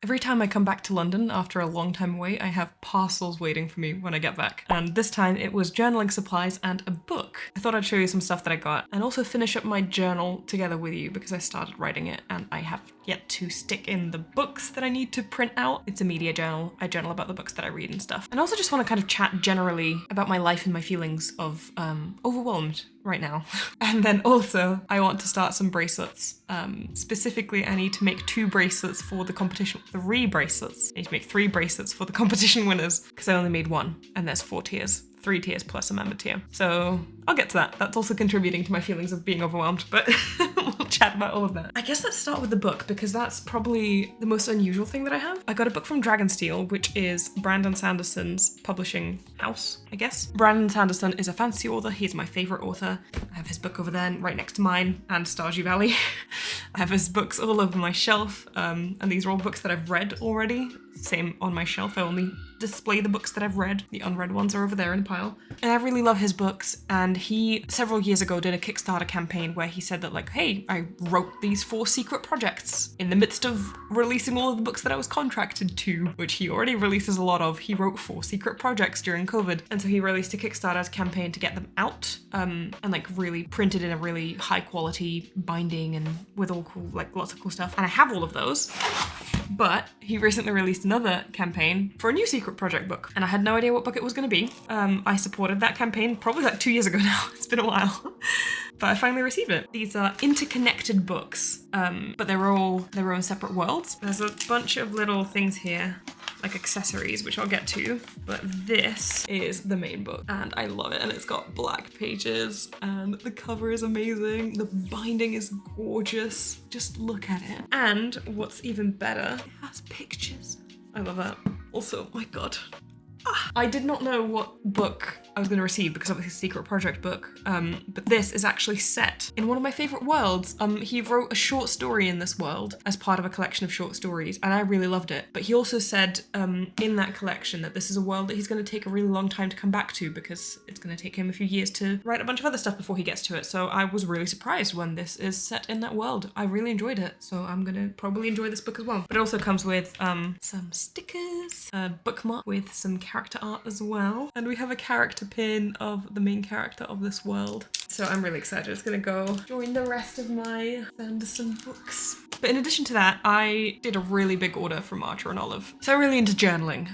Every time I come back to London after a long time away, I have parcels waiting for me when I get back. And this time it was journaling supplies and a book. I thought I'd show you some stuff that I got and also finish up my journal together with you because I started writing it and I have yet to stick in the books that I need to print out. It's a media journal. I journal about the books that I read and stuff. And I also just want to kind of chat generally about my life and my feelings of overwhelmed right now. And then also I want to start some bracelets. Specifically, I need to make 2 bracelets for the competition, 3 bracelets. I need to make 3 bracelets for the competition winners because I only made 1 and there's 4 tiers. 3 tiers plus a member tier. So I'll get to that. That's also contributing to my feelings of being overwhelmed, but we'll chat about all of that. I guess let's start with the book because that's probably the most unusual thing that I have. I got a book from Dragonsteel, which is Brandon Sanderson's publishing house, I guess. Brandon Sanderson is a fantasy author. He's my favorite author. I have his book over there right next to mine and Stardew Valley. I have his books all over my shelf, and these are all books that I've read already. Same on my shelf. I only display the books that I've read. The unread ones are over there in a pile. And I really love his books. And he, several years ago, did a Kickstarter campaign where he said that like, hey, I wrote these 4 secret projects in the midst of releasing all of the books that I was contracted to, which he already releases a lot of. He wrote 4 secret projects during COVID. And so he released a Kickstarter campaign to get them out, and like really printed in a really high quality binding and with all cool, like lots of cool stuff. And I have all of those. But he recently released another campaign for a new secret project book, and I had no idea what book it was going to be. I supported that campaign probably like 2 years ago now. It's been a while. But I finally received it. These are interconnected books, but they're all their own separate worlds. There's a bunch of little things here, like accessories, which I'll get to, but this is the main book and I love it. And it's got black pages and the cover is amazing. The binding is gorgeous. Just look at it. And what's even better, it has pictures. I love that. Also, my God. I did not know what book I was going to receive because of his secret project book, but this is actually set in one of my favorite worlds. He wrote a short story in this world as part of a collection of short stories, and I really loved it. But he also said in that collection that this is a world that he's going to take a really long time to come back to because it's going to take him a few years to write a bunch of other stuff before he gets to it. So I was really surprised when this is set in that world. I really enjoyed it, so I'm going to probably enjoy this book as well. But it also comes with some stickers, a bookmark with some character art as well, and we have a character pin of the main character of this world. So I'm really excited. It's gonna go join the rest of my Sanderson books. But in addition to that, I did a really big order from Outtro and Olive. So I'm really into journaling.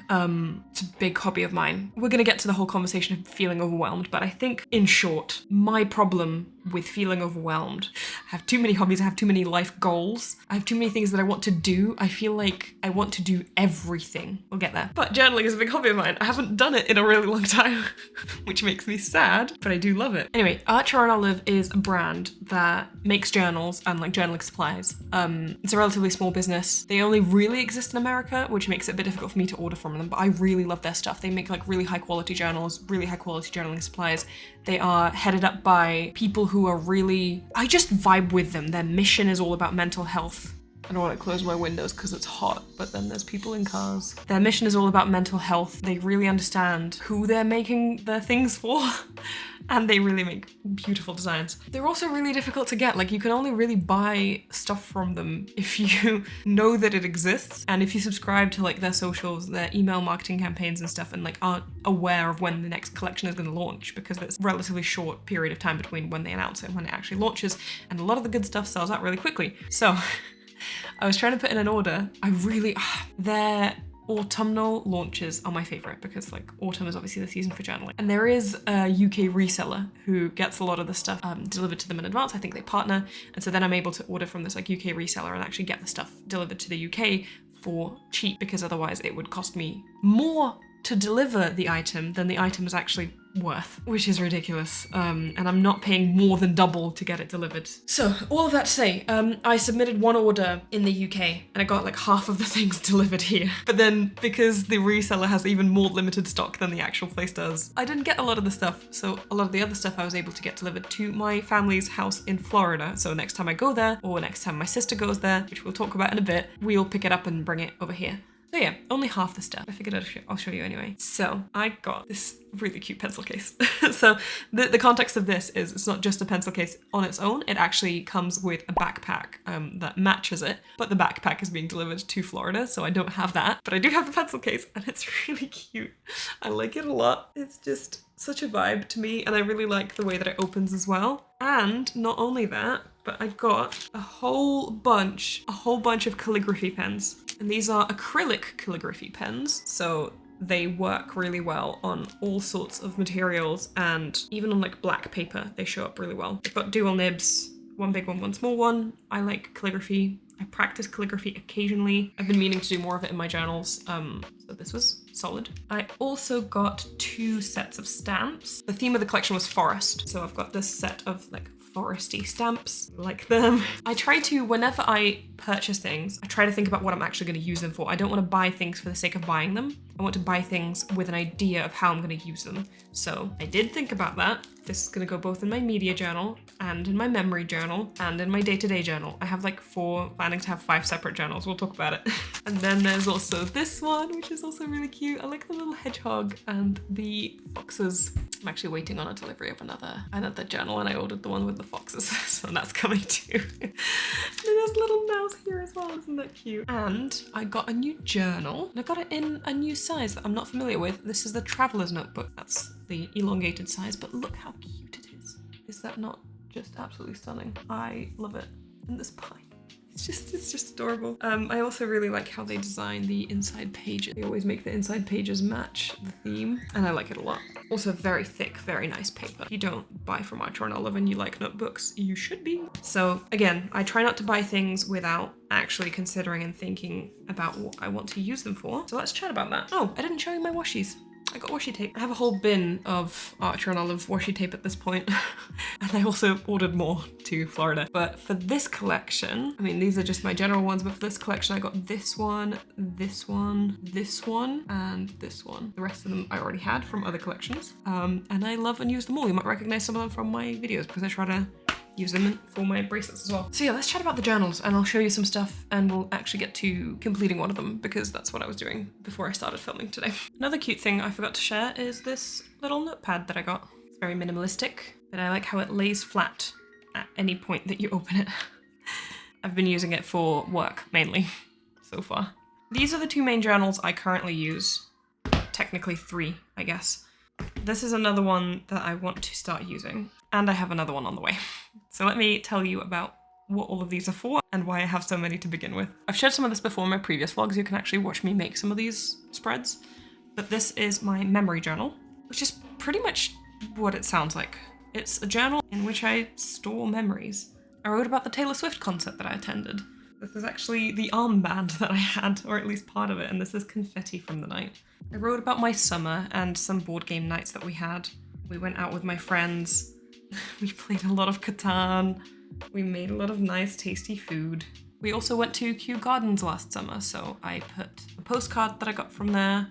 It's a big hobby of mine. We're gonna get to the whole conversation of feeling overwhelmed, but I think in short, my problem with feeling overwhelmed, I have too many hobbies, I have too many life goals, I have too many things that I want to do. I feel like I want to do everything. We'll get there. But journaling is a big hobby of mine. I haven't done it in a really long time, which makes me sad, but I do love it. Anyway, Outtro and Olive is a brand that makes journals and like journaling supplies. It's a relatively small business. They only really exist in America, which makes it a bit difficult for me to order from them, but I really love their stuff. They make like really high quality journals, really high quality journaling supplies. They are headed up by people who are really, I just vibe with them. Their mission is all about mental health. I don't want to close my windows because it's hot, but then there's people in cars. Their mission is all about mental health. They really understand who they're making their things for, and they really make beautiful designs. They're also really difficult to get. Like, you can only really buy stuff from them if you know that it exists, and if you subscribe to like their socials, their email marketing campaigns and stuff, and like aren't aware of when the next collection is going to launch, because it's a relatively short period of time between when they announce it and when it actually launches, and a lot of the good stuff sells out really quickly. So I was trying to put in an order. Their autumnal launches are my favorite because like autumn is obviously the season for journaling. And there is a UK reseller who gets a lot of the stuff delivered to them in advance. I think they partner. And so then I'm able to order from this like UK reseller and actually get the stuff delivered to the UK for cheap, because otherwise it would cost me more to deliver the item than the item is actually worth, which is ridiculous. And I'm not paying more than double to get it delivered. So all of that to say, I submitted one order in the UK and I got like half of the things delivered here. But then because the reseller has even more limited stock than the actual place does, I didn't get a lot of the stuff. So a lot of the other stuff I was able to get delivered to my family's house in Florida. So next time I go there, or next time my sister goes there, which we'll talk about in a bit, we'll pick it up and bring it over here. So yeah, only half the step. I figured I'll show you anyway. So I got this really cute pencil case. So the context of this is it's not just a pencil case on its own. It actually comes with a backpack that matches it, but the backpack is being delivered to Florida, so I don't have that. But I do have the pencil case and it's really cute. I like it a lot. It's just such a vibe to me, and I really like the way that it opens as well. And not only that, but I got a whole bunch of calligraphy pens. And these are acrylic calligraphy pens, so they work really well on all sorts of materials, and even on like black paper, they show up really well. I've got dual nibs, one big one, one small one. I like calligraphy. I practice calligraphy occasionally. I've been meaning to do more of it in my journals, so this was solid. I also got 2 sets of stamps. The theme of the collection was forest, so I've got this set of like foresty stamps, like them. I try to, whenever I purchase things, I try to think about what I'm actually going to use them for. I don't want to buy things for the sake of buying them. I want to buy things with an idea of how I'm going to use them. So I did think about that. This is going to go both in my media journal and in my memory journal and in my day-to-day journal. I have like planning to have 5 separate journals. We'll talk about it. And then there's also this one, which is also really cute. I like the little hedgehog and the foxes. I'm actually waiting on a delivery of another journal, and I ordered the one with the foxes, so that's coming too. And there's a little mouse here as well, isn't that cute? And I got a new journal, and I got it in a new size that I'm not familiar with. This is the Traveler's Notebook. That's the elongated size, but look how cute it is. Is that not just absolutely stunning? I love it. And this pie. It's just adorable. I also really like how they design the inside pages. They always make the inside pages match the theme, and I like it a lot. Also very thick, very nice paper. If you don't buy from Outtro and Olive and you like notebooks, you should be. So again, I try not to buy things without actually considering and thinking about what I want to use them for. So let's chat about that. Oh, I didn't show you my washies. I got washi tape. I have a whole bin of Outtro and Olive washi tape at this point. And I also ordered more to Florida. But for this collection, I mean, these are just my general ones, but for this collection, I got this one, this one, this one, and this one. The rest of them I already had from other collections. And I love and use them all. You might recognize some of them from my videos because I try to use them for my bracelets as well. So yeah, let's chat about the journals, and I'll show you some stuff, and we'll actually get to completing one of them because that's what I was doing before I started filming today. Another cute thing I forgot to share is this little notepad that I got. It's very minimalistic, but I like how it lays flat at any point that you open it. I've been using it for work mainly so far. These are the 2 main journals I currently use. Technically 3, I guess. This is another one that I want to start using, and I have another one on the way. So let me tell you about what all of these are for and why I have so many to begin with. I've shared some of this before in my previous vlogs. You can actually watch me make some of these spreads. But this is my memory journal, which is pretty much what it sounds like. It's a journal in which I store memories. I wrote about the Taylor Swift concert that I attended. This is actually the armband that I had, or at least part of it, and this is confetti from the night. I wrote about my summer and some board game nights that we had. We went out with my friends. We played a lot of Catan. We made a lot of nice, tasty food. We also went to Kew Gardens last summer, so I put a postcard that I got from there.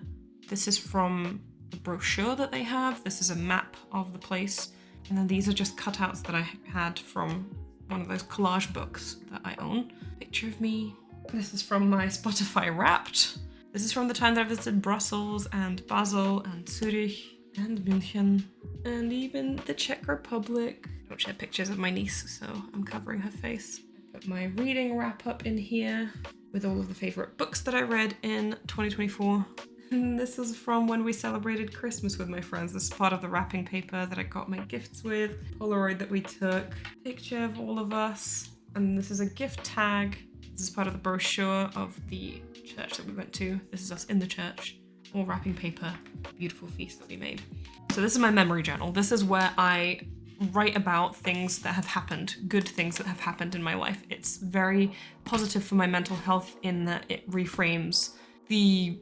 This is from the brochure that they have. This is a map of the place. And then these are just cutouts that I had from one of those collage books that I own. Picture of me. This is from my Spotify Wrapped. This is from the time that I visited Brussels and Basel and Zurich and München and even the Czech Republic. I don't share pictures of my niece, so I'm covering her face. I put my reading wrap up in here with all of the favorite books that I read in 2024. And this is from when we celebrated Christmas with my friends. This is part of the wrapping paper that I got my gifts with. Polaroid that we took. Picture of all of us. And this is a gift tag. This is part of the brochure of the church that we went to. This is us in the church. All wrapping paper. Beautiful feast that we made. So this is my memory journal. This is where I write about things that have happened, good things that have happened in my life. It's very positive for my mental health in that it reframes the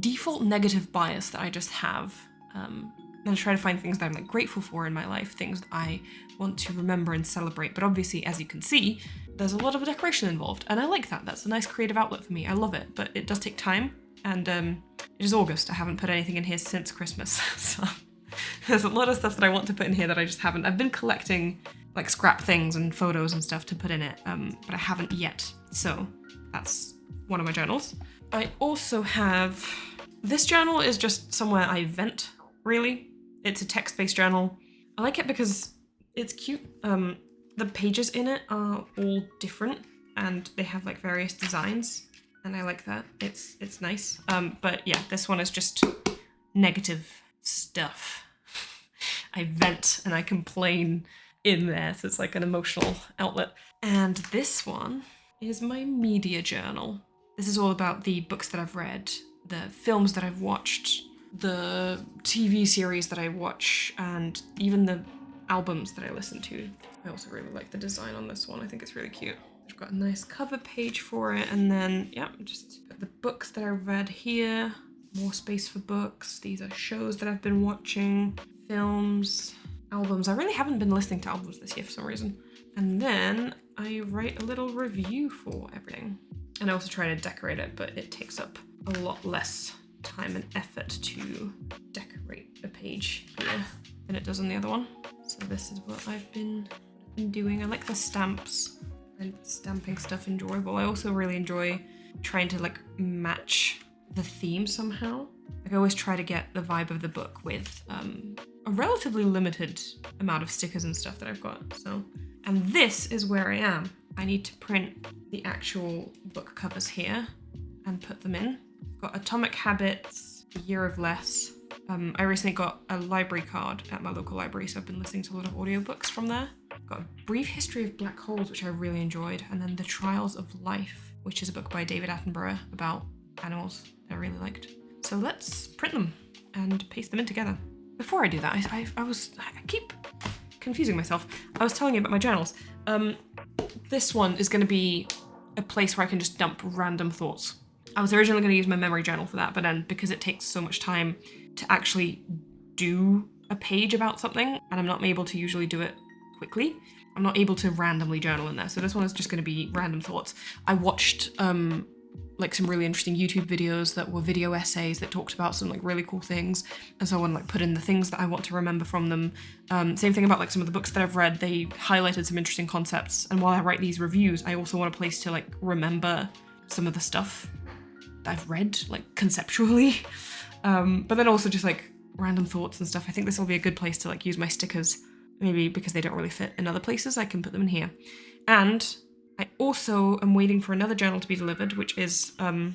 default negative bias that I just have. And I try to find things that I'm like grateful for in my life, things that I want to remember and celebrate. But obviously, as you can see, there's a lot of decoration involved, and I like that. That's a nice creative outlet for me. I love it, but it does take time. And it is August. I haven't put anything in here since Christmas, so there's a lot of stuff that I want to put in here that I just haven't. I've been collecting like scrap things and photos and stuff to put in it, but I haven't yet. So That's one of my journals. I also have, this journal is just somewhere I vent, really. It's a text-based journal. I like it because it's cute. The pages in it are all different and they have like various designs, and I like that. It's nice. But yeah, this one is just negative stuff. I vent and I complain in there, so it's like an emotional outlet. And this one is my media journal. This is all about the books that I've read, the films that I've watched, the TV series that I watch, and even the albums that I listen to. I also really like the design on this one. I think it's really cute. I've got a nice cover page for it, and then, yeah, just put the books that I've read here. More space for books. These are shows that I've been watching, films, albums. I really haven't been listening to albums this year for some reason. And then I write a little review for everything. And I also try to decorate it, but it takes up a lot less time and effort to decorate a page here than it does on the other one. So this is what I've been doing. I like the stamps and stamping stuff enjoyable. I also really enjoy trying to like match the theme somehow. Like I always try to get the vibe of the book with a relatively limited amount of stickers and stuff that I've got. So, and this is where I am. I need to print the actual book covers here and put them in. I've got Atomic Habits, A Year of Less. I recently got a library card at my local library, so I've been listening to a lot of audiobooks from there. I've got A Brief History of Black Holes, which I really enjoyed, and then The Trials of Life, which is a book by David Attenborough about animals that I really liked. So let's print them and paste them in together. Before I do that, I keep confusing myself. I was telling you about my journals. This one is going to be a place where I can just dump random thoughts. I was originally going to use my memory journal for that, but then because it takes so much time to actually do a page about something, and I'm not able to usually do it quickly, I'm not able to randomly journal in there. So this one is just going to be random thoughts. I watched like some really interesting YouTube videos that were video essays that talked about some like really cool things, and so I want to like put in the things that I want to remember from them. Same thing about like some of the books that I've read. They highlighted some interesting concepts, and while I write these reviews, I also want a place to like remember some of the stuff that I've read like conceptually, but then also just like random thoughts and stuff. I think this will be a good place to like use my stickers, maybe because they don't really fit in other places. I can put them in here. And I also am waiting for another journal to be delivered, which is the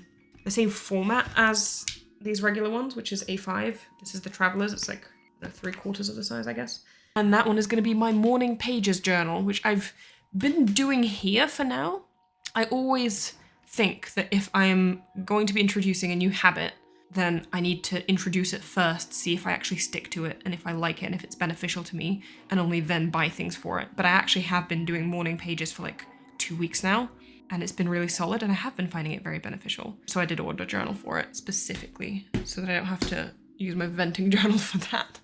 same format as these regular ones, which is A5. This is the Travelers. It's like 3/4 of the size, I guess. And that one is going to be my morning pages journal, which I've been doing here for now. I always think that if I am going to be introducing a new habit, then I need to introduce it first, see if I actually stick to it and if I like it and if it's beneficial to me, and only then buy things for it. But I actually have been doing morning pages for like 2 weeks now, and it's been really solid, and I have been finding it very beneficial. So I did order a journal for it specifically so that I don't have to use my venting journal for that.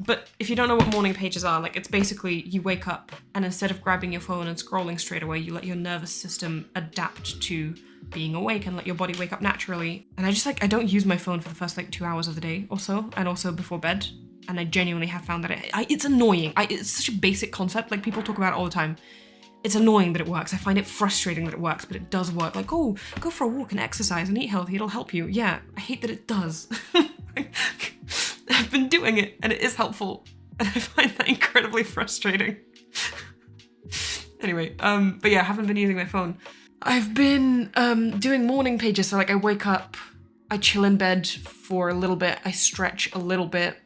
But if you don't know what morning pages are, like it's basically you wake up and instead of grabbing your phone and scrolling straight away, you let your nervous system adapt to being awake and let your body wake up naturally. And I don't use my phone for the first like 2 hours of the day or so, and also before bed. And I genuinely have found that it's annoying. It's such a basic concept, like people talk about it all the time. It's annoying that it works. I find it frustrating that it works, but it does work. Like, oh, go for a walk and exercise and eat healthy, it'll help you. Yeah, I hate that it does. I've been doing it and it is helpful, and I find that incredibly frustrating. Anyway, but yeah, I haven't been using my phone. I've been doing morning pages, so like I wake up, I chill in bed for a little bit, I stretch a little bit,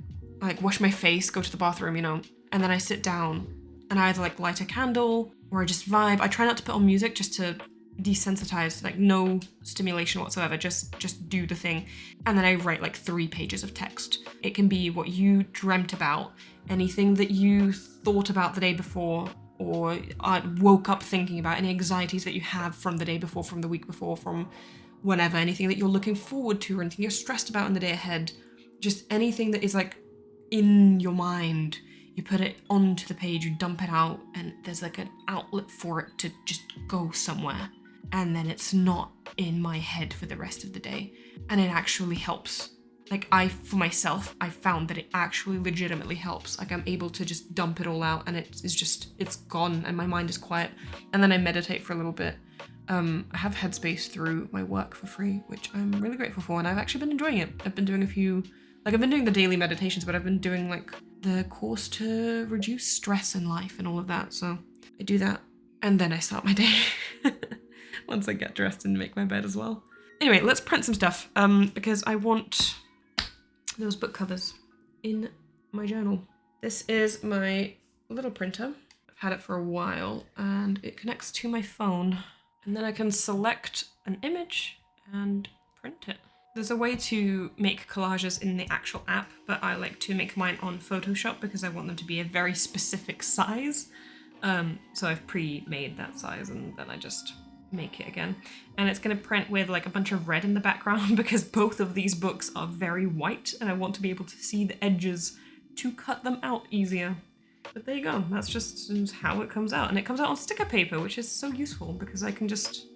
I like wash my face, go to the bathroom, and then I sit down and I either like light a candle or I just vibe. I try not to put on music just to desensitize, like no stimulation whatsoever, just do the thing. And then I write like 3 pages of text. It can be what you dreamt about, anything that you thought about the day before, or woke up thinking about, any anxieties that you have from the day before, from the week before, from whenever, anything that you're looking forward to or anything you're stressed about in the day ahead, just anything that is like in your mind. You put it onto the page, you dump it out, and there's like an outlet for it to just go somewhere. And then it's not in my head for the rest of the day. And it actually helps. Like for myself, I found that it actually legitimately helps. Like I'm able to just dump it all out and it's gone and my mind is quiet. And then I meditate for a little bit. I have Headspace through my work for free, which I'm really grateful for, and I've actually been enjoying it. I've been doing a few, like I've been doing the daily meditations, but I've been doing like the course to reduce stress in life and all of that. So I do that, and then I start my day once I get dressed and make my bed as well. Anyway, let's print some stuff, because I want those book covers in my journal. This is my little printer. I've had it for a while, and it connects to my phone. And then I can select an image and print it. There's a way to make collages in the actual app, but I like to make mine on Photoshop because I want them to be a very specific size. So I've pre-made that size and then I just make it again. And it's gonna print with like a bunch of red in the background because both of these books are very white and I want to be able to see the edges to cut them out easier. But there you go, that's just how it comes out. And it comes out on sticker paper, which is so useful because I can just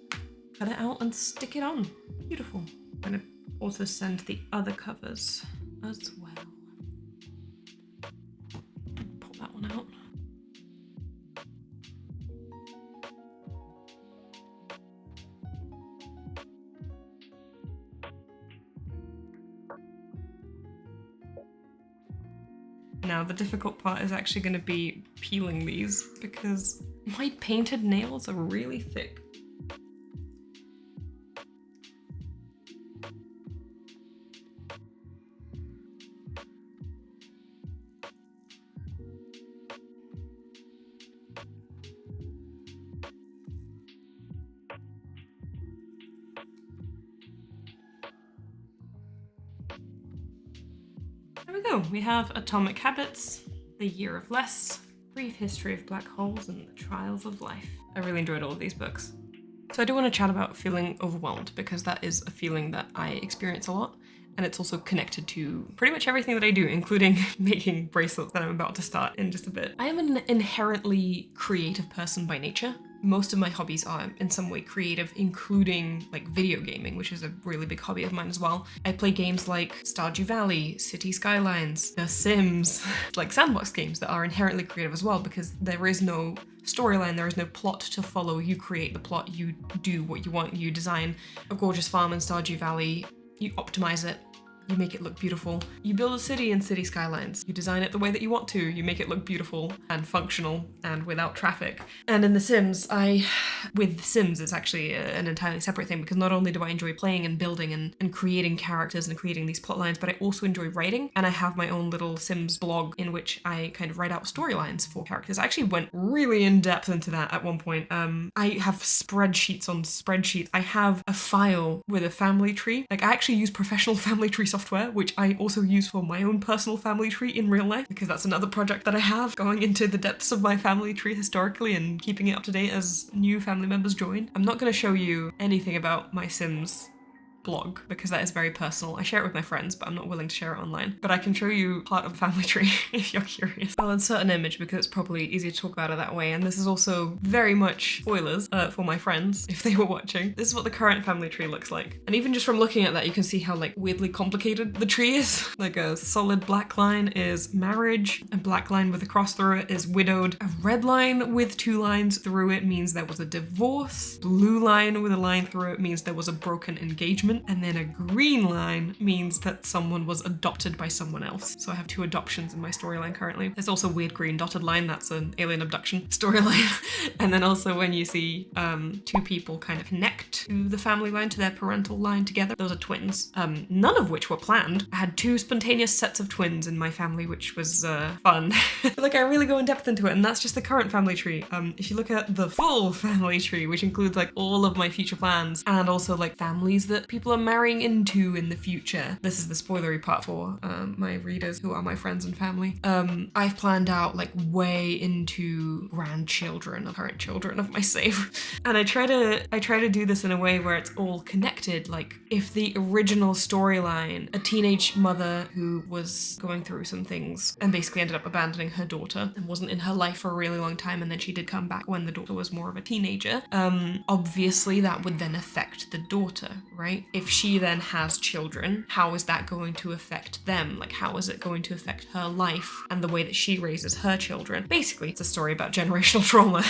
cut it out and stick it on. Beautiful. I'm gonna also send the other covers as well. Pull that one out. Now the difficult part is actually going to be peeling these because my painted nails are really thick. There we go. We have Atomic Habits, The Year of Less, Brief History of Black Holes, and The Trials of Life. I really enjoyed all of these books. So I do want to chat about feeling overwhelmed because that is a feeling that I experience a lot. And it's also connected to pretty much everything that I do, including making bracelets that I'm about to start in just a bit. I am an inherently creative person by nature. Most of my hobbies are in some way creative, including like video gaming, which is a really big hobby of mine as well. I play games like Stardew Valley, City Skylines, The Sims, like sandbox games that are inherently creative as well because there is no storyline, there is no plot to follow. You create the plot, you do what you want, you design a gorgeous farm in Stardew Valley, you optimize it, you make it look beautiful. You build a city in City Skylines. You design it the way that you want to. You make it look beautiful and functional and without traffic. And in The Sims, with The Sims, it's actually an entirely separate thing because not only do I enjoy playing and building and creating characters and creating these plot lines, but I also enjoy writing. And I have my own little Sims blog in which I kind of write out storylines for characters. I actually went really in depth into that at one point. I have spreadsheets on spreadsheets. I have a file with a family tree. Like I actually use professional family tree software, which I also use for my own personal family tree in real life, because that's another project that I have, going into the depths of my family tree historically and keeping it up to date as new family members join. I'm not going to show you anything about my Sims blog because that is very personal. I share it with my friends, but I'm not willing to share it online. But I can show you part of the family tree if you're curious. I'll insert an image because it's probably easier to talk about it that way. And this is also very much spoilers for my friends if they were watching. This is what the current family tree looks like. And even just from looking at that, you can see how like weirdly complicated the tree is. Like a solid black line is marriage, a black line with a cross through it is widowed, a red line with 2 lines through it means there was a divorce, blue line with a line through it means there was a broken engagement, and then a green line means that someone was adopted by someone else. So I have 2 adoptions in my storyline currently. There's also a weird green dotted line, that's an alien abduction storyline. And then also when you see 2 people kind of connect to the family line, to their parental line together, those are twins. None of which were planned. I had 2 spontaneous sets of twins in my family, which was fun. Like I really go in depth into it, and that's just the current family tree. If you look at the full family tree, which includes like all of my future plans and also like families that people are marrying into in the future. This is the spoilery part for my readers who are my friends and family. I've planned out like way into grandchildren of current children of my save. And I try to do this in a way where it's all connected. Like if the original storyline, a teenage mother who was going through some things and basically ended up abandoning her daughter and wasn't in her life for a really long time, and then she did come back when the daughter was more of a teenager, obviously that would then affect the daughter, right? if she then has children, how is that going to affect them? Like, how is it going to affect her life and the way that she raises her children? Basically, it's a story about generational trauma.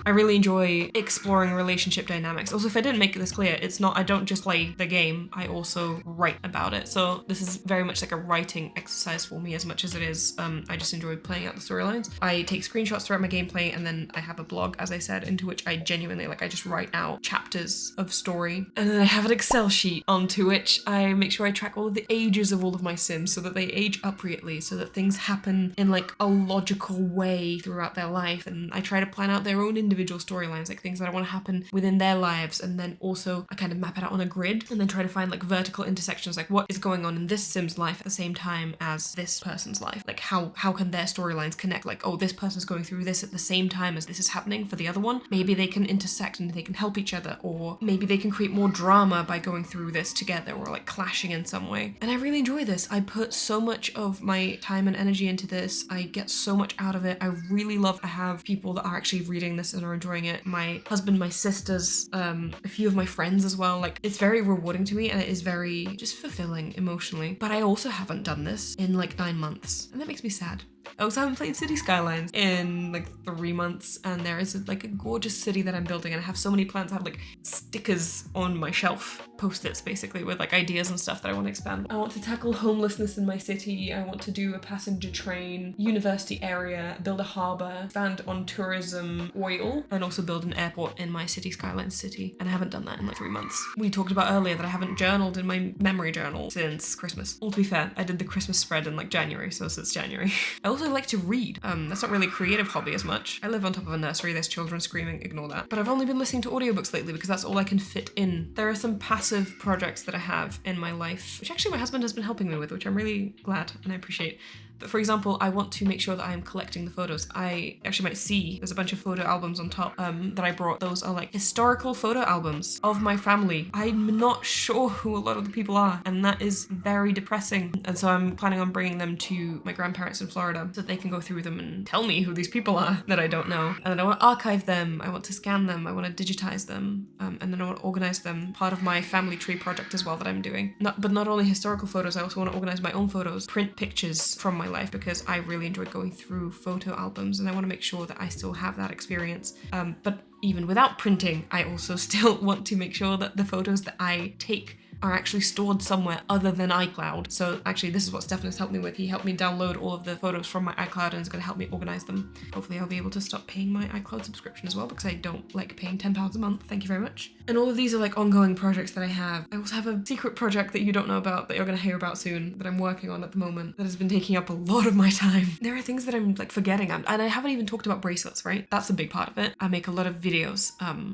I really enjoy exploring relationship dynamics. Also, if I didn't make this clear, it's not, I don't just play the game, I also write about it. So this is very much like a writing exercise for me as much as it is, I just enjoy playing out the storylines. I take screenshots throughout my gameplay, and then I have a blog, as I said, into which I genuinely, like, I just write out chapters of story. And then I have an Excel sheet onto which I make sure I track all of the ages of all of my Sims so that they age appropriately, so that things happen in like a logical way throughout their life. And I try to plan out their own individual storylines, like things that I want to happen within their lives. And then also I kind of map it out on a grid and then try to find like vertical intersections, like what is going on in this Sim's life at the same time as this person's life. Like how can their storylines connect? Like, oh, this person's going through this at the same time as this is happening for the other one. Maybe they can intersect and they can help each other, or maybe they can create more drama by going through this together or like clashing in some way. And I really enjoy this. I put so much of my time and energy into this. I get so much out of it. I really love to have people that are actually reading this and are enjoying it. My husband, my sisters, a few of my friends as well. Like, it's very rewarding to me and it is very just fulfilling emotionally. But I also haven't done this in like 9 months, and that makes me sad. I also haven't played City Skylines in like 3 months, and there is like a gorgeous city that I'm building, and I have so many plans. I have like stickers on my shelf, post-its basically, with like ideas and stuff that I want to expand. I want to tackle homelessness in my city. I want to do a passenger train, university area, build a harbour, expand on tourism, oil, and also build an airport in my City Skylines city. And I haven't done that in like 3 months. We talked about earlier that I haven't journaled in my memory journal since Christmas. Well, to be fair, I did the Christmas spread in like January, so since January. I also like to read. That's not really a creative hobby as much. I live on top of a nursery, there's children screaming, ignore that. But I've only been listening to audiobooks lately because that's all I can fit in. There are some passive projects that I have in my life, which actually my husband has been helping me with, which I'm really glad and I appreciate. But for example, I want to make sure that I am collecting the photos. I actually might see there's a bunch of photo albums on top that I brought. Those are like historical photo albums of my family. I'm not sure who a lot of the people are, and that is very depressing. And so I'm planning on bringing them to my grandparents in Florida so that they can go through them and tell me who these people are that I don't know. And then I want to archive them, I want to scan them, I want to digitize them, and then I want to organize them. Part of my family tree project as well that I'm doing. But not only historical photos, I also want to organize my own photos, print pictures from my life, because I really enjoyed going through photo albums and I want to make sure that I still have that experience. But even without printing, I also still want to make sure that the photos that I take are actually stored somewhere other than iCloud. So actually this is what Stefan has helped me with. He helped me download all of the photos from my iCloud and is going to help me organize them. Hopefully I'll be able to stop paying my iCloud subscription as well, because I don't like paying £10 a month. Thank you very much. And all of these are like ongoing projects that I have. I also have a secret project that you don't know about that you're going to hear about soon that I'm working on at the moment that has been taking up a lot of my time. There are things that I'm like forgetting, and I haven't even talked about bracelets, right? That's a big part of it. I make a lot of videos.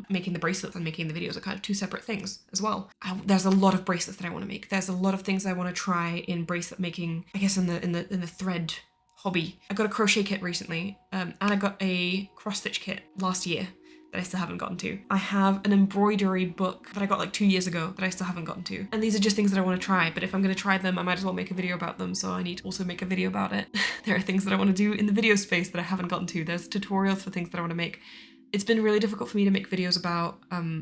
Making the bracelets and making the videos are kind of two separate things as well. There's a lot of bracelets that I want to make. There's a lot of things I want to try in bracelet making, I guess in the thread hobby. I got a crochet kit recently, and I got a cross stitch kit last year that I still haven't gotten to. I have an embroidery book that I got like 2 years ago that I still haven't gotten to. And these are just things that I want to try, but if I'm going to try them, I might as well make a video about them, so I need to also make a video about it. There are things that I want to do in the video space that I haven't gotten to. There's tutorials for things that I want to make. It's been really difficult for me to make videos about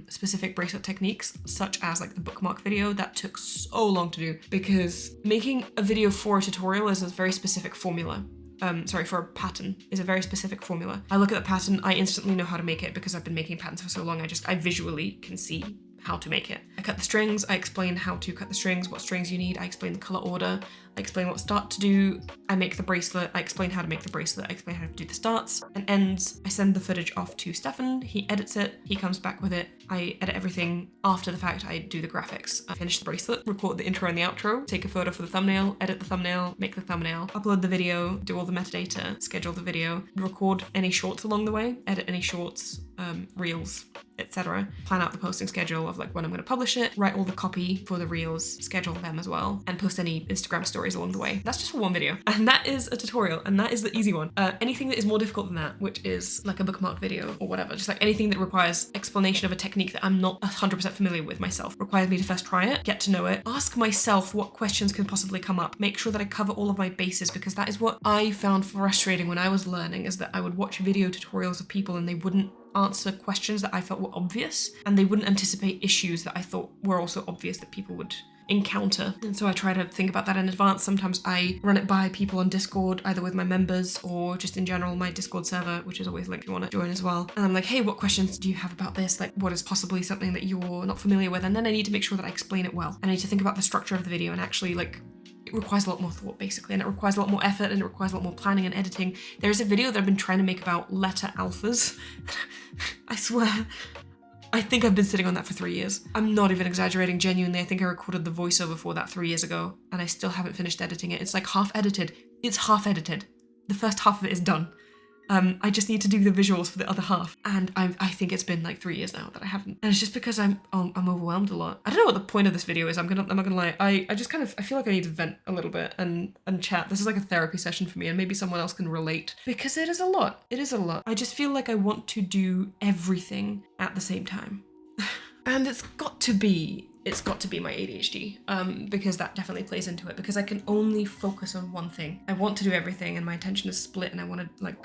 specific bracelet techniques, such as like the bookmark video. That took so long to do because making a video for a tutorial is a very specific formula. For a pattern is a very specific formula. I look at the pattern, I instantly know how to make it because I've been making patterns for so long. I visually can see how to make it. I cut the strings, I explain how to cut the strings, what strings you need, I explain the color order, I explain what start to do, I make the bracelet, I explain how to make the bracelet, I explain how to do the starts and ends. I send the footage off to Stefan, he edits it, he comes back with it, I edit everything after the fact, I do the graphics. I finish the bracelet, record the intro and the outro, take a photo for the thumbnail, edit the thumbnail, make the thumbnail, upload the video, do all the metadata, schedule the video, record any shorts along the way, edit any shorts, reels, etc. Plan out the posting schedule of like when I'm going to publish it, write all the copy for the reels, schedule them as well, and post any Instagram stories along the way. That's just for one video. And that is a tutorial, and that is the easy one. Anything that is more difficult than that, which is like a bookmark video or whatever, just like anything that requires explanation of a technique that I'm not 100% familiar with myself, requires me to first try it, get to know it, ask myself what questions can possibly come up, make sure that I cover all of my bases, because that is what I found frustrating when I was learning, is that I would watch video tutorials of people and they wouldn't answer questions that I felt were obvious, and they wouldn't anticipate issues that I thought were also obvious that people would encounter. And so I try to think about that in advance. Sometimes I run it by people on Discord, either with my members or just in general my Discord server, which is always linked if you want to join as well. And I'm like, hey, what questions do you have about this? Like, what is possibly something that you're not familiar with? And then I need to make sure that I explain it well. And I need to think about the structure of the video and actually like, it requires a lot more thought basically, and it requires a lot more effort, and it requires a lot more planning and editing. There's a video that I've been trying to make about letter alphas. I swear, I think I've been sitting on that for 3 years. I'm not even exaggerating, genuinely. I think I recorded the voiceover for that 3 years ago, and I still haven't finished editing it. It's like half edited. It's half edited. The first half of it is done. I just need to do the visuals for the other half, and I think it's been like 3 years now that I haven't. And it's just because I'm overwhelmed a lot. I don't know what the point of this video is. I'm not gonna lie. I just kind of, I feel like I need to vent a little bit and chat. This is like a therapy session for me, and maybe someone else can relate, because it is a lot. It is a lot. I just feel like I want to do everything at the same time. And it's got to be my ADHD, because that definitely plays into it, because I can only focus on one thing. I want to do everything, and my attention is split, and I want to like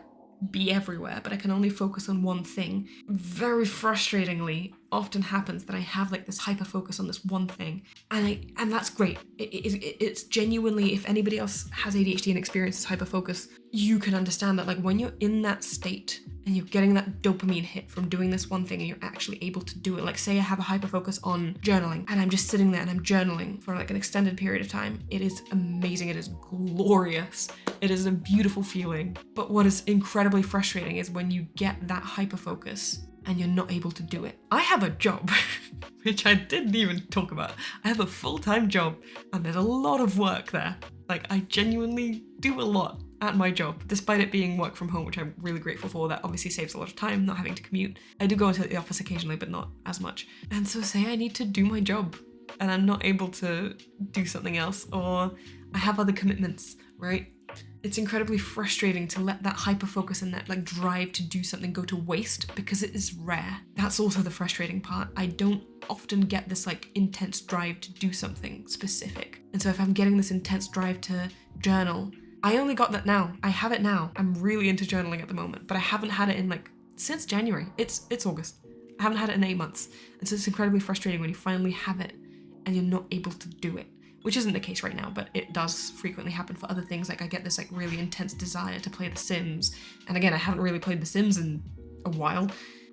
be everywhere, but I can only focus on one thing. Very frustratingly, often happens that I have like this hyper focus on this one thing, and that's great. It's genuinely, if anybody else has ADHD and experiences hyper focus, you can understand that like when you're in that state and you're getting that dopamine hit from doing this one thing and you're actually able to do it. Like say I have a hyper focus on journaling and I'm just sitting there and I'm journaling for like an extended period of time. It is amazing. It is glorious. It is a beautiful feeling. But what is incredibly frustrating is when you get that hyper focus and you're not able to do it. I have a job, which I didn't even talk about. I have a full-time job, and there's a lot of work there. Like I genuinely do a lot at my job, despite it being work from home, which I'm really grateful for. That obviously saves a lot of time, not having to commute. I do go into the office occasionally, but not as much. And so say I need to do my job and I'm not able to do something else, or I have other commitments, right? It's incredibly frustrating to let that hyper focus and that like drive to do something go to waste, because it is rare. That's also the frustrating part. I don't often get this like intense drive to do something specific. And so if I'm getting this intense drive to journal, I only got that now. I have it now. I'm really into journaling at the moment, but I haven't had it in like, since January. It's August. I haven't had it in 8 months. And so it's incredibly frustrating when you finally have it and you're not able to do it. Which isn't the case right now, but it does frequently happen for other things. Like I get this like really intense desire to play The Sims. And again, I haven't really played The Sims in a while,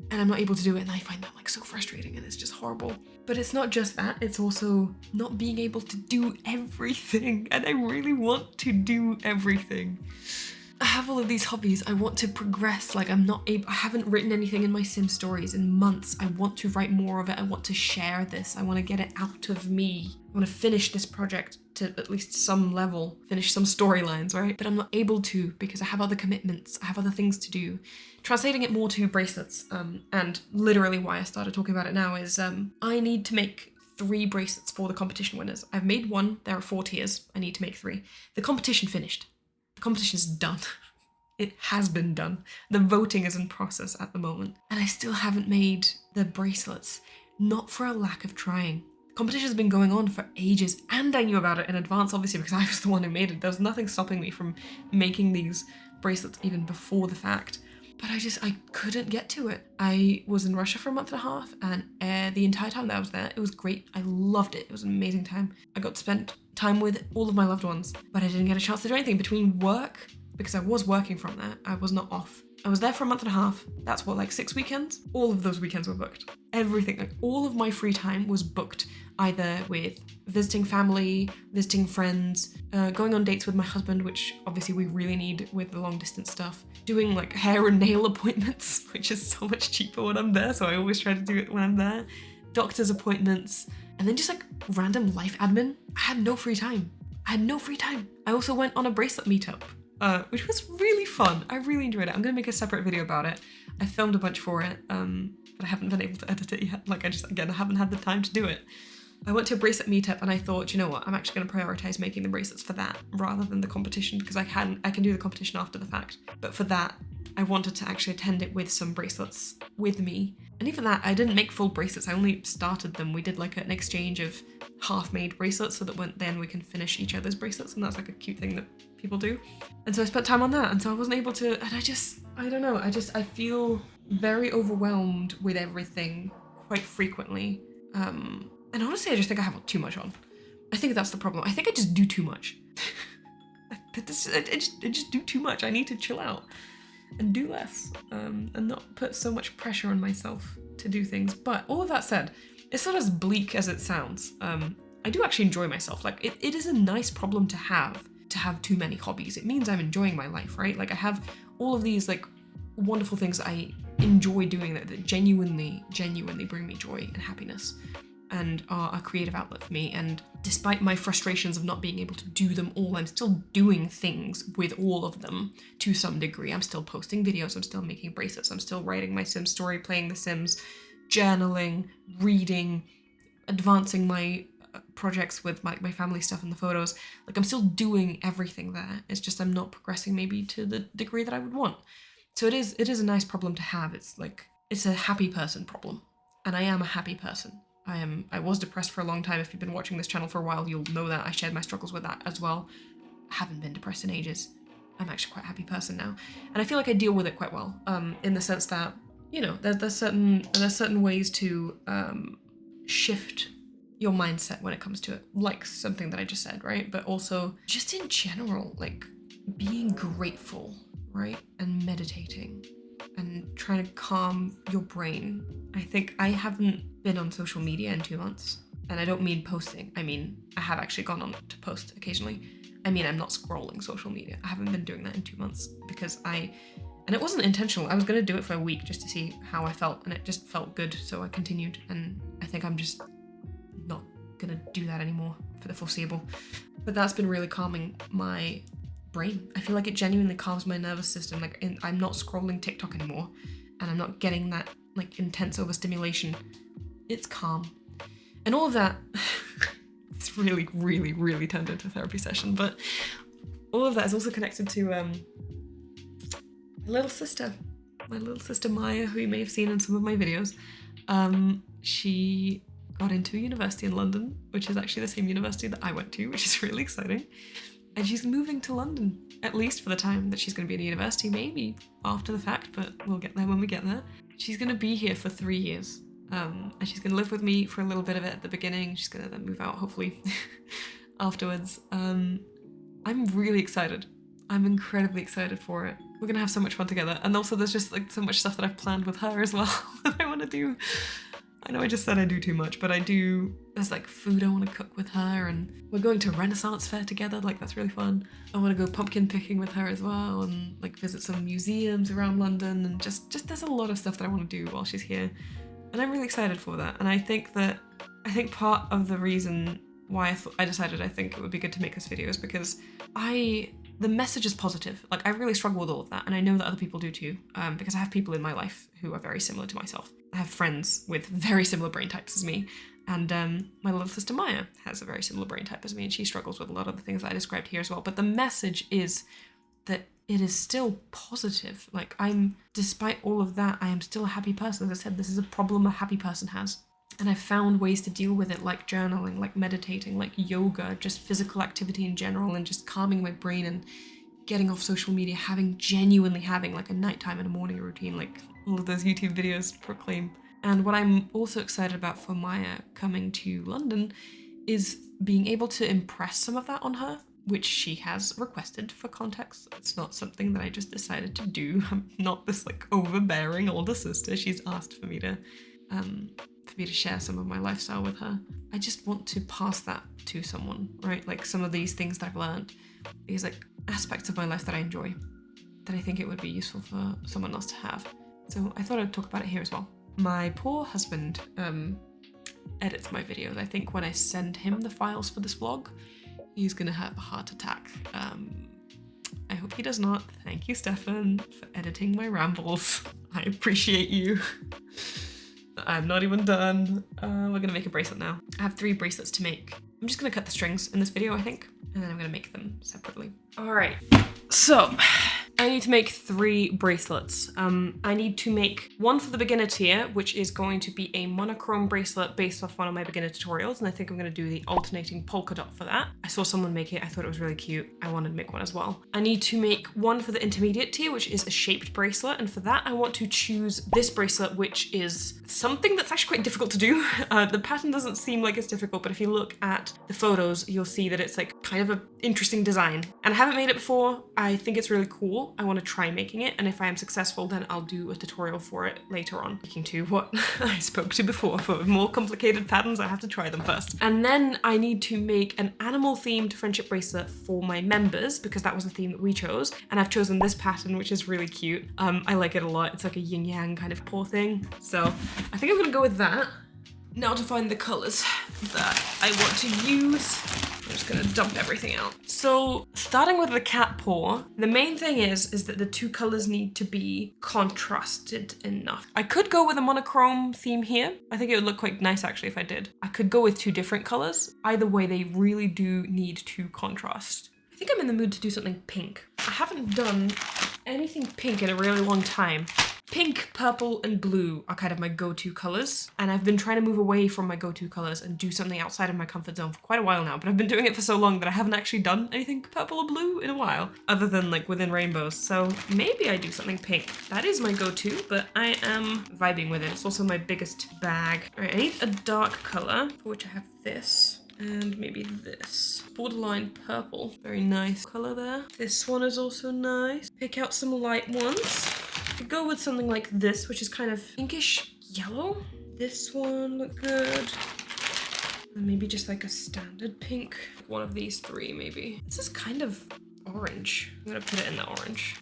and I'm not able to do it, and I find that like so frustrating, and it's just horrible. But it's not just that, it's also not being able to do everything, and I really want to do everything. I have all of these hobbies. I want to progress. Like I haven't written anything in my Sim stories in months. I want to write more of it. I want to share this. I want to get it out of me. I want to finish this project to at least some level, finish some storylines, right? But I'm not able to because I have other commitments. I have other things to do. Translating it more to bracelets, and literally why I started talking about it now is I need to make 3 bracelets for the competition winners. I've made 1. There are 4 tiers. I need to make 3. The competition finished. The competition is done. It has been done. The voting is in process at the moment. And I still haven't made the bracelets. Not for a lack of trying. The competition has been going on for ages, and I knew about it in advance, obviously, because I was the one who made it. There was nothing stopping me from making these bracelets even before the fact. But I couldn't get to it. I was in Russia for a month and a half, and the entire time that I was there, it was great. I loved it. It was an amazing time. I got to spend time with all of my loved ones, but I didn't get a chance to do anything between work, because I was working from there. I was not off. I was there for a month and a half. That's what, like 6 weekends? All of those weekends were booked. Everything, like all of my free time was booked, either with visiting family, visiting friends, going on dates with my husband, which obviously we really need with the long distance stuff, doing like hair and nail appointments, which is so much cheaper when I'm there, so I always try to do it when I'm there, doctor's appointments, and then just like random life admin. I had no free time. I also went on a bracelet meetup, which was really fun. I really enjoyed it. I'm gonna make a separate video about it. I filmed a bunch for it, but I haven't been able to edit it yet. Like I haven't had the time to do it. I went to a bracelet meetup and I thought, you know what, I'm actually gonna prioritize making the bracelets for that rather than the competition, because I can do the competition after the fact. But for that, I wanted to actually attend it with some bracelets with me. And even that, I didn't make full bracelets. I only started them. We did like an exchange of half-made bracelets so that then we can finish each other's bracelets, and that's like a cute thing that people do. And so I spent time on that, and so I wasn't able to, and I don't know, I feel very overwhelmed with everything quite frequently. And honestly, I just think I have too much on. I think that's the problem. I think I just do too much. I just do too much. I need to chill out and do less, and not put so much pressure on myself to do things. But all of that said, it's not as bleak as it sounds. I do actually enjoy myself. Like, it is a nice problem to have too many hobbies. It means I'm enjoying my life, right? Like, I have all of these like wonderful things that I enjoy doing that genuinely bring me joy and happiness and are a creative outlet for me. And despite my frustrations of not being able to do them all, I'm still doing things with all of them to some degree. I'm still posting videos, I'm still making bracelets, I'm still writing my Sims story, playing The Sims, journaling, reading, advancing my projects with my family stuff and the photos. Like, I'm still doing everything there. It's just I'm not progressing maybe to the degree that I would want. So it is a nice problem to have. It's like, it's a happy person problem. And I am a happy person. I was depressed for a long time. If you've been watching this channel for a while, you'll know that I shared my struggles with that as well. I haven't been depressed in ages. I'm actually quite a happy person now. And I feel like I deal with it quite well, in the sense that, you know, there's certain ways to shift your mindset when it comes to it, like something that I just said, right? But also just in general, like being grateful, right? And meditating and trying to calm your brain. I think I haven't been on social media in 2 months, and I don't mean posting. I mean, I have actually gone on to post occasionally. I mean, I'm not scrolling social media. I haven't been doing that in 2 months because and it wasn't intentional. I was gonna do it for a week just to see how I felt, and it just felt good, so I continued. And I think I'm just not gonna do that anymore for the foreseeable. But that's been really calming my brain. I feel like it genuinely calms my nervous system. Like, I'm not scrolling TikTok anymore, and I'm not getting that like intense overstimulation. It's calm. And all of that, it's really turned into a therapy session, but all of that is also connected to my little sister Maya, who you may have seen in some of my videos. She got into a university in London, which is actually the same university that I went to, which is really exciting. And she's moving to London, at least for the time that she's going to be in university, maybe after the fact, but we'll get there when we get there. She's going to be here for 3 years. And she's going to live with me for a little bit of it at the beginning. She's going to then move out, hopefully, afterwards. I'm really excited. I'm incredibly excited for it. We're going to have so much fun together. And also there's just like so much stuff that I've planned with her as well that I want to do. I know I just said I do too much, but I do. There's like food I want to cook with her, and we're going to Renaissance Fair together. Like, that's really fun. I want to go pumpkin picking with her as well, and like visit some museums around London, and just there's a lot of stuff that I want to do while she's here. And I'm really excited for that. And I think part of the reason why I decided I think it would be good to make this video is because the message is positive. Like, I really struggle with all of that, and I know that other people do too, because I have people in my life who are very similar to myself. I have friends with very similar brain types as me, and my little sister Maya has a very similar brain type as me, and she struggles with a lot of the things that I described here as well. But the message is that it is still positive. Like, despite all of that, I am still a happy person. As I said, this is a problem a happy person has. And I've found ways to deal with it, like journaling, like meditating, like yoga, just physical activity in general, and just calming my brain and getting off social media, genuinely having like a nighttime and a morning routine, like all of those YouTube videos proclaim. And what I'm also excited about for Maya coming to London is being able to impress some of that on her, which she has requested. For context, it's not something that I just decided to do. I'm not this like overbearing older sister. She's asked for me to share some of my lifestyle with her. I just want to pass that to someone, right? Like, some of these things that I've learned, these like aspects of my life that I enjoy, that I think it would be useful for someone else to have. So I thought I'd talk about it here as well. My poor husband edits my videos. I think when I send him the files for this vlog, he's gonna have a heart attack. I hope he does not. Thank you, Stefan, for editing my rambles. I appreciate you. I'm not even done. We're gonna make a bracelet now. I have 3 bracelets to make. I'm just gonna cut the strings in this video, I think, and then I'm gonna make them separately. All right, so I need to make 3 bracelets. I need to make one for the beginner tier, which is going to be a monochrome bracelet based off one of my beginner tutorials, and I think I'm going to do the alternating polka dot for that. I saw someone make it, I thought it was really cute. I wanted to make one as well. I need to make one for the intermediate tier, which is a shaped bracelet, and for that I want to choose this bracelet, which is something that's actually quite difficult to do. The pattern doesn't seem like it's difficult, but if you look at the photos, you'll see that it's like kind of an interesting design. And I haven't made it before. I think it's really cool. I want to try making it, and if I am successful, then I'll do a tutorial for it later on. Speaking to what I spoke to before, for more complicated patterns, I have to try them first. And then I need to make an animal-themed friendship bracelet for my members, because that was the theme that we chose, and I've chosen this pattern, which is really cute. I like it a lot. It's like a yin-yang kind of paw thing, so I think I'm gonna go with that. Now to find the colors that I want to use. I'm just gonna dump everything out. So starting with the cat paw, the main thing is that the 2 colors need to be contrasted enough. I could go with a monochrome theme here. I think it would look quite nice actually if I did. I could go with 2 different colors. Either way, they really do need to contrast. I think I'm in the mood to do something pink. I haven't done anything pink in a really long time. Pink, purple, and blue are kind of my go-to colors, and I've been trying to move away from my go-to colors and do something outside of my comfort zone for quite a while now, but I've been doing it for so long that I haven't actually done anything purple or blue in a while, other than like within rainbows, so maybe I do something pink. That is my go-to, but I am vibing with it. It's also my biggest bag. All right, I need a dark color, for which I have this. And maybe this. Borderline purple. Very nice color there. This one is also nice. Pick out some light ones. Could go with something like this, which is kind of pinkish yellow. This one look good. And maybe just like a standard pink. One of these 3 maybe. This is kind of orange. I'm gonna put it in the orange.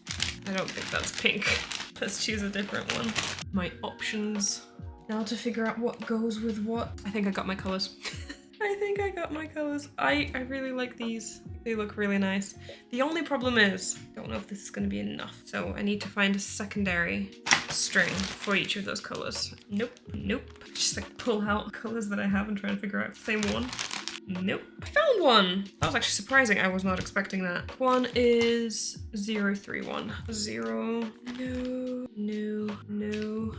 I don't think that's pink. Let's choose a different one. My options. Now to figure out what goes with what. I think I got my colors. I think I got my colors. I really like these. They look really nice. The only problem is, I don't know if this is gonna be enough. So I need to find a secondary string for each of those colors. Nope, nope. Just like pull out colors that I have and try and figure out the same one. Nope. I found one! That was actually surprising. I was not expecting that. One is 031. 0. No, no, no.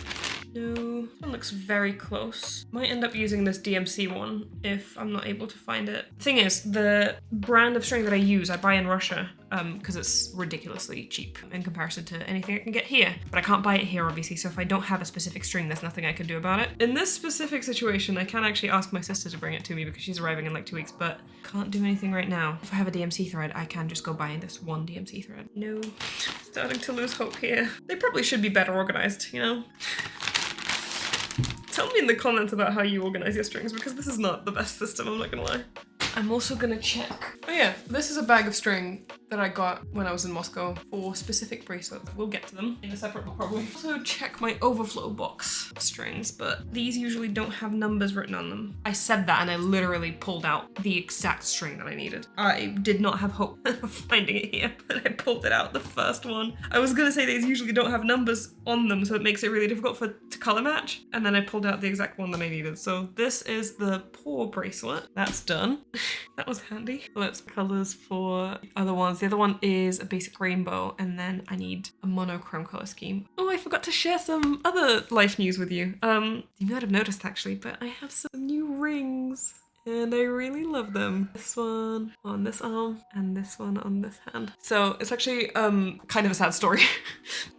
No. This one looks very close. Might end up using this DMC one if I'm not able to find it. Thing is, the brand of string that I use, I buy in Russia because it's ridiculously cheap in comparison to anything I can get here. But I can't buy it here, obviously, so if I don't have a specific string, there's nothing I can do about it. In this specific situation, I can actually ask my sister to bring it to me because she's arriving in like 2 weeks, but can't do anything right now. If I have a DMC thread, I can just go buy this one DMC thread. No. Starting to lose hope here. They probably should be better organized, you know? Tell me in the comments about how you organize your strings, because this is not the best system, I'm not gonna lie. I'm also gonna check. Oh yeah, this is a bag of string that I got when I was in Moscow for specific bracelets. We'll get to them in a separate book probably. Also check my overflow box strings, but these usually don't have numbers written on them. I said that and I literally pulled out the exact string that I needed. I did not have hope of finding it here, but I pulled it out, the first one. I was gonna say these usually don't have numbers on them, so it makes it really difficult to color match. And then I pulled out the exact one that I needed. So this is the paw bracelet. That's done. That was handy. Let's colors for the other ones. The other one is a basic rainbow, and then I need a monochrome color scheme. Oh, I forgot to share some other life news with you. You might have noticed actually, but I have some new rings. And I really love them. This one on this arm and this one on this hand. So it's actually kind of a sad story.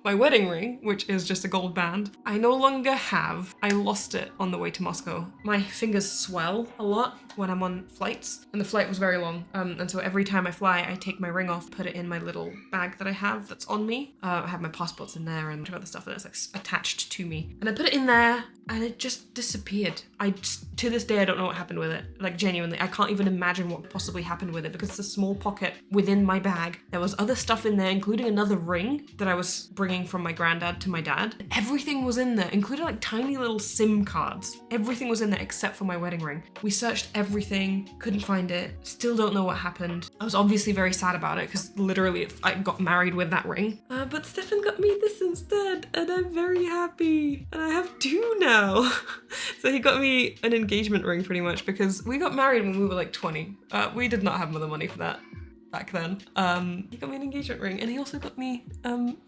My wedding ring, which is just a gold band, I no longer have. I lost it on the way to Moscow. My fingers swell a lot when I'm on flights, and the flight was very long. And so every time I fly, I take my ring off, put it in my little bag that I have that's on me. I have my passports in there and other stuff that's like attached to me. And I put it in there and it just disappeared. To this day, I don't know what happened with it. Like genuinely, I can't even imagine what possibly happened with it because it's a small pocket within my bag. There was other stuff in there, including another ring that I was bringing from my granddad to my dad. Everything was in there, including like tiny little SIM cards. Everything was in there except for my wedding ring. We searched everything, couldn't find it, still don't know what happened. I was obviously very sad about it because literally I got married with that ring. But Stefan got me this instead and I'm very happy. And I have 2 now. So he got me an engagement ring pretty much because we got married when we were like 20. We did not have the money for that back then. He got me an engagement ring, and he also got me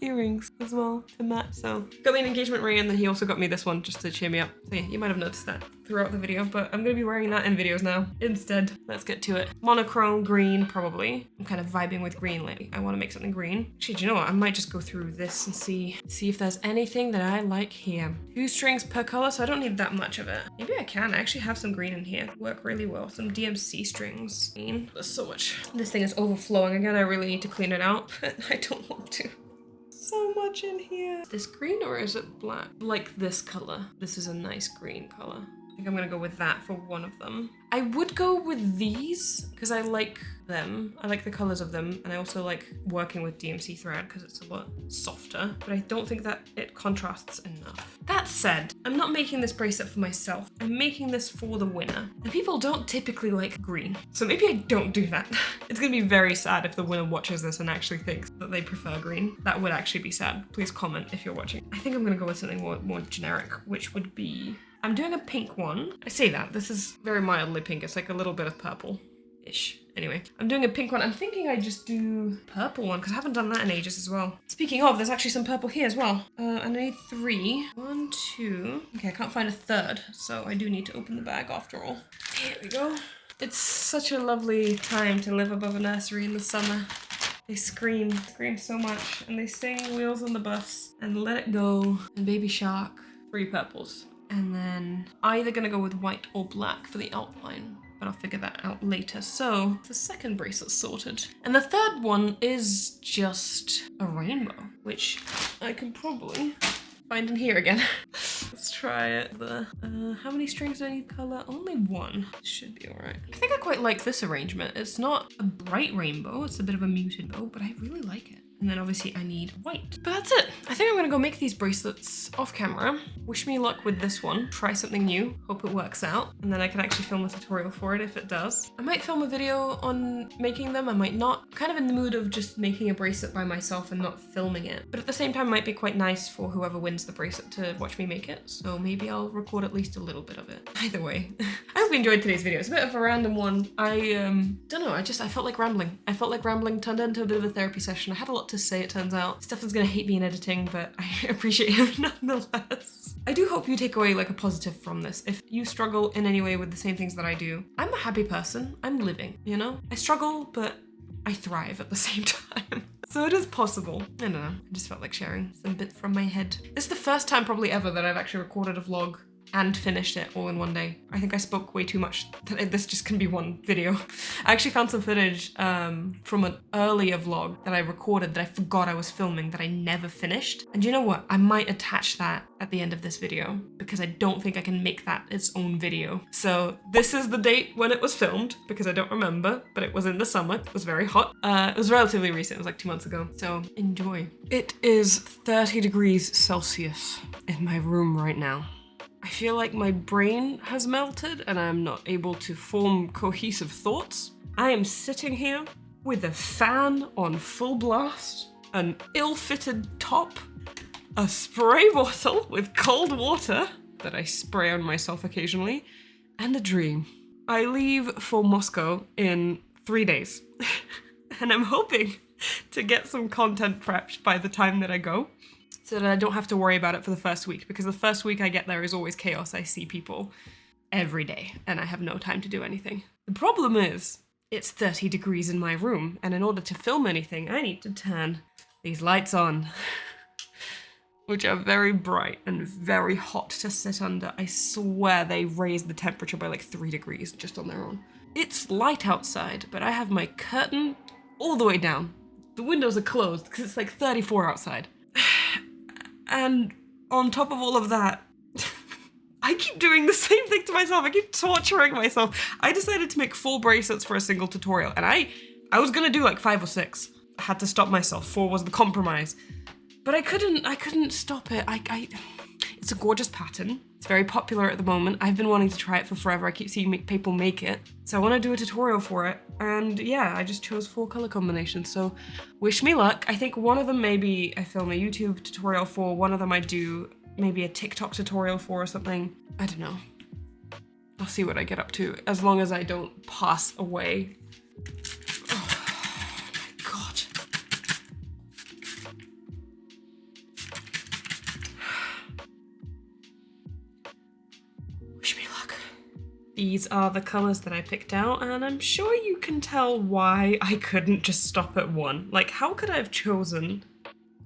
earrings as well to match. So got me an engagement ring, and then he also got me this one just to cheer me up. So yeah, you might have noticed that throughout the video, but I'm gonna be wearing that in videos now instead. Let's get to it. Monochrome green, probably. I'm kind of vibing with green lately. I want to make something green. Actually, do you know what? I might just go through this and see if there's anything that I like here. 2 strings per color, so I don't need that much of it. Maybe I can. I actually have some green in here. Work really well. Some DMC strings. Green. There's so much. This thing is overflowing again. I really need to clean it out, but I don't want to. So much in here. Is this green or is it black? Like this color. This is a nice green color. I think I'm gonna go with that for one of them. I would go with these because I like them. I like the colors of them, and I also like working with DMC thread because it's a lot softer, but I don't think that it contrasts enough. That said, I'm not making this bracelet for myself. I'm making this for the winner. And people don't typically like green, so maybe I don't do that. It's gonna be very sad if the winner watches this and actually thinks that they prefer green. That would actually be sad. Please comment if you're watching. I think I'm gonna go with something more generic, which would be... I'm doing a pink one. I say that, this is very mildly pink. It's like a little bit of purple-ish. Anyway, I'm doing a pink one. I'm thinking I just do purple one because I haven't done that in ages as well. Speaking of, there's actually some purple here as well. I need 3. 1, 2. Okay, I can't find a third, so I do need to open the bag after all. Here we go. It's such a lovely time to live above a nursery in the summer. They scream so much, and they sing Wheels on the Bus and Let It Go and Baby Shark. 3 purples. And then either gonna go with white or black for the outline, but I'll figure that out later. So the second bracelet's sorted. And the third one is just a rainbow, which I can probably find in here again. Let's try it. How many strings do I need color? Only 1. Should be all right. I think I quite like this arrangement. It's not a bright rainbow, it's a bit of a muted bow, but I really like it. And then obviously I need white. But that's it. I think I'm gonna go make these bracelets off camera. Wish me luck with this one. Try something new. Hope it works out. And then I can actually film a tutorial for it if it does. I might film a video on making them. I might not. I'm kind of in the mood of just making a bracelet by myself and not filming it. But at the same time, it might be quite nice for whoever wins the bracelet to watch me make it. So maybe I'll record at least a little bit of it. Either way. I hope you enjoyed today's video. It's a bit of a random one. I don't know. I felt like rambling. I felt like rambling turned into a bit of a therapy session. I had a lot to say, it turns out. Stefan's gonna hate me in editing, but I appreciate him nonetheless. I do hope you take away like a positive from this. If you struggle in any way with the same things that I do, I'm a happy person. I'm living, you know? I struggle, but I thrive at the same time. So it is possible. I don't know. I just felt like sharing some bits from my head. This is the first time probably ever that I've actually recorded a vlog and finished it all in one day. I think I spoke way too much. This just can be one video. I actually found some footage from an earlier vlog that I recorded that I forgot I was filming that I never finished. And you know what? I might attach that at the end of this video because I don't think I can make that its own video. So this is the date when it was filmed because I don't remember, but it was in the summer. It was very hot. It was relatively recent. It was like 2 months ago. So enjoy. It is 30 degrees Celsius in my room right now. I feel like my brain has melted and I'm not able to form cohesive thoughts. I am sitting here with a fan on full blast, an ill-fitted top, a spray bottle with cold water that I spray on myself occasionally, and a dream. I leave for Moscow in 3 days, and I'm hoping to get some content prepped by the time that I go, so that I don't have to worry about it for the first week, because the first week I get there is always chaos. I see people every day, and I have no time to do anything. The problem is, it's 30 degrees in my room, and in order to film anything, I need to turn these lights on, which are very bright and very hot to sit under. I swear they raise the temperature by like 3 degrees just on their own. It's light outside, but I have my curtain all the way down. The windows are closed because it's like 34 outside. And on top of all of that, I keep doing the same thing to myself. I keep torturing myself. I decided to make 4 bracelets for a single tutorial, and I was gonna do like 5 or 6. I had to stop myself. 4 was the compromise. But I couldn't stop it. It's a gorgeous pattern. It's very popular at the moment. I've been wanting to try it for forever. I keep seeing people make it. So I want to do a tutorial for it. And yeah, I just chose 4 color combinations. So wish me luck. I think one of them maybe I film a YouTube tutorial for. One of them I do maybe a TikTok tutorial for or something. I don't know. I'll see what I get up to, as long as I don't pass away. These are the colours that I picked out, and I'm sure you can tell why I couldn't just stop at one. Like, how could I have chosen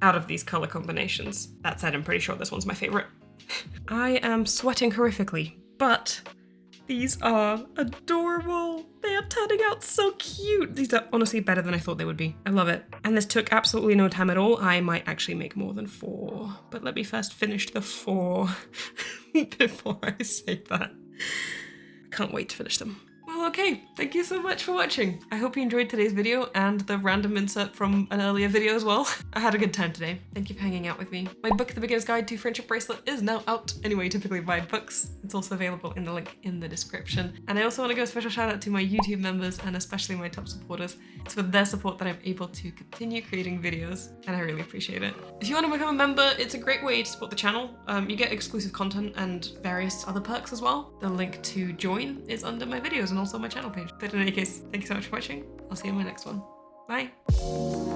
out of these colour combinations? That said, I'm pretty sure this one's my favourite. I am sweating horrifically, but these are adorable. They are turning out so cute. These are honestly better than I thought they would be. I love it. And this took absolutely no time at all. I might actually make more than 4, but let me first finish the 4 before I say that. I can't wait to finish them. Well, okay, thank you so much for watching. I hope you enjoyed today's video and the random insert from an earlier video as well. I had a good time today. Thank you for hanging out with me. My book, The Beginner's Guide to Friendship Bracelet, is now out. Anyway, you typically buy books. It's also available in the link in the description. And I also want to give a special shout out to my YouTube members and especially my top supporters. It's with their support that I'm able to continue creating videos, and I really appreciate it. If you want to become a member, it's a great way to support the channel. You get exclusive content and various other perks as well. The link to join is under my videos and also my channel page. But in any case, thank you so much for watching. I'll see you in my next one. Bye.